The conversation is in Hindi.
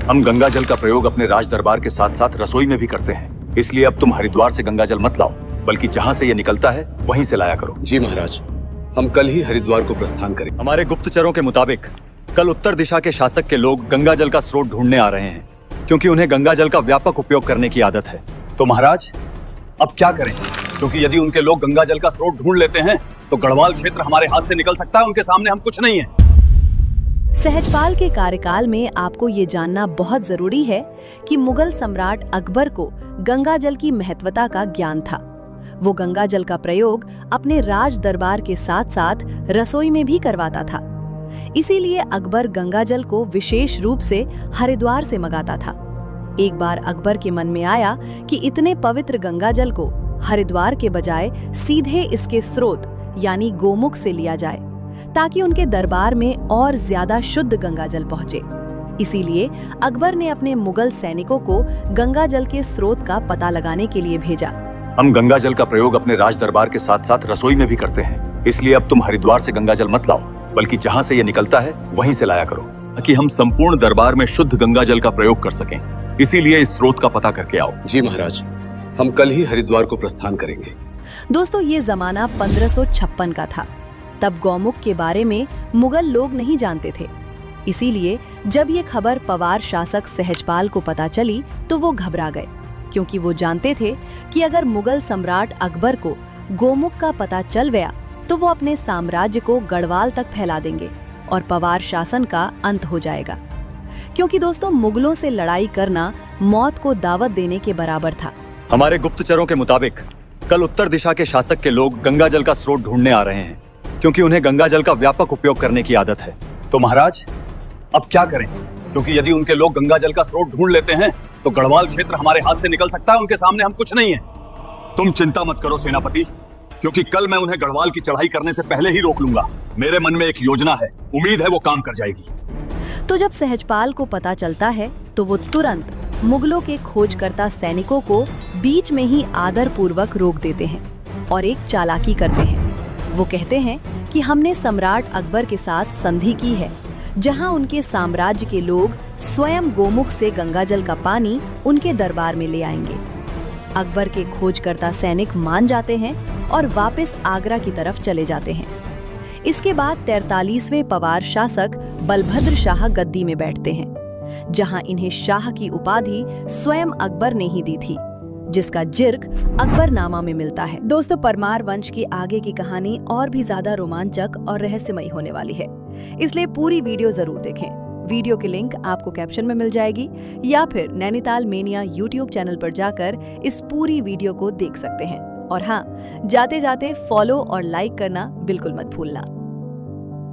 हम गंगा जल का प्रयोग अपने राज दरबार के साथ साथ रसोई में भी करते हैं, इसलिए अब तुम हरिद्वार से गंगा जल मत लाओ, बल्कि जहाँ से ये निकलता है वहीं से लाया करो। जी महाराज, हम कल ही हरिद्वार को प्रस्थान करें। हमारे गुप्तचरों के मुताबिक कल उत्तर दिशा के शासक के लोग गंगा जल का स्रोत ढूंढने आ रहे हैं, क्योंकि उन्हें गंगा जल का व्यापक उपयोग करने की आदत है। तो महाराज अब क्या करें? क्योंकि यदि उनके लोग गंगा जल का स्रोत ढूंढ लेते हैं तो गढ़वाल क्षेत्र हमारे हाथ से निकल सकता है। उनके सामने हम कुछ नहीं है। सहजपाल के कार्यकाल में आपको ये जानना बहुत जरूरी है कि मुगल सम्राट अकबर को गंगा जल की महत्वता का ज्ञान था। वो गंगा जल का प्रयोग अपने राज दरबार के साथ साथ रसोई में भी करवाता था। इसीलिए अकबर गंगा जल को विशेष रूप से हरिद्वार से मंगाता था। एक बार अकबर के मन में आया कि इतने पवित्र गंगा जल को हरिद्वार के बजाय सीधे इसके स्रोत यानी गोमुख से लिया जाए, ताकि उनके दरबार में और ज्यादा शुद्ध गंगा जल पहुंचे। इसीलिए अकबर ने अपने मुगल सैनिकों को गंगा जल के स्रोत का पता लगाने के लिए भेजा। हम गंगा जल का प्रयोग अपने राज दरबार के साथ साथ रसोई में भी करते हैं, इसलिए अब तुम हरिद्वार से गंगा जल मत लाओ, बल्कि जहाँ से ये निकलता है वहीं से लाया करो, ताकि हम संपूर्ण दरबार में शुद्ध गंगा जल का प्रयोग कर सकें। इसीलिए इस स्रोत का पता करके आओ। जी महाराज, हम कल ही हरिद्वार को प्रस्थान करेंगे। दोस्तों, ये जमाना 1556 का था। तब गौमुख के बारे में मुगल लोग नहीं जानते थे। इसीलिए जब ये खबर पवार शासक सहजपाल को पता चली तो वो घबरा गए, क्योंकि वो जानते थे कि अगर मुगल सम्राट अकबर को गोमुख का पता चल गया तो वो अपने साम्राज्य को गढ़वाल तक फैला देंगे और पवार शासन का अंत हो जाएगा। क्योंकि दोस्तों, मुगलों से लड़ाई करना मौत को दावत देने के बराबर था। हमारे गुप्तचरों के मुताबिक कल उत्तर दिशा के शासक के लोग गंगा जल का स्रोत ढूंढने आ रहे हैं, क्योंकि उन्हें गंगा जल का व्यापक उपयोग करने की आदत है। तो महाराज अब क्या करें? क्योंकि यदि उनके लोग गंगा जल का स्रोत ढूंढ लेते हैं तो गढ़वाल क्षेत्र हमारे हाथ से निकल सकता है। उनके सामने हम कुछ नहीं है। तुम चिंता मत करो सेनापति, क्योंकि कल मैं उन्हें गढ़वाल की चढ़ाई करने से पहले ही रोक लूंगा। मेरे मन में एक योजना है, उम्मीद है वो काम कर जाएगी। तो जब सहजपाल को पता चलता है तो वो तुरंत मुगलों के खोजकर्ता सैनिकों को बीच में ही आदर पूर्वक रोक देते हैं और एक चालाकी करते हैं। वो कहते हैं कि हमने सम्राट अकबर के साथ संधि की है, जहां उनके साम्राज्य के लोग स्वयं गोमुख से गंगा जल का पानी उनके दरबार में ले आएंगे। अकबर के खोजकर्ता सैनिक मान जाते हैं और वापस आगरा की तरफ चले जाते हैं। इसके बाद 43वें पवार शासक बलभद्र शाह गद्दी में बैठते हैं, जहां इन्हें शाह की उपाधि स्वयं अकबर ने ही दी थी, जिसका जिक्र अकबरनामा में मिलता है। दोस्तों, परमार वंश की आगे की कहानी और भी ज्यादा रोमांचक और रहस्यमयी होने वाली है, इसलिए पूरी वीडियो जरूर देखें। वीडियो की लिंक आपको कैप्शन में मिल जाएगी, या फिर नैनीताल मेनिया यूट्यूब चैनल पर जाकर इस पूरी वीडियो को देख सकते हैं। और हाँ, जाते जाते फॉलो और लाइक करना बिल्कुल मत भूलना।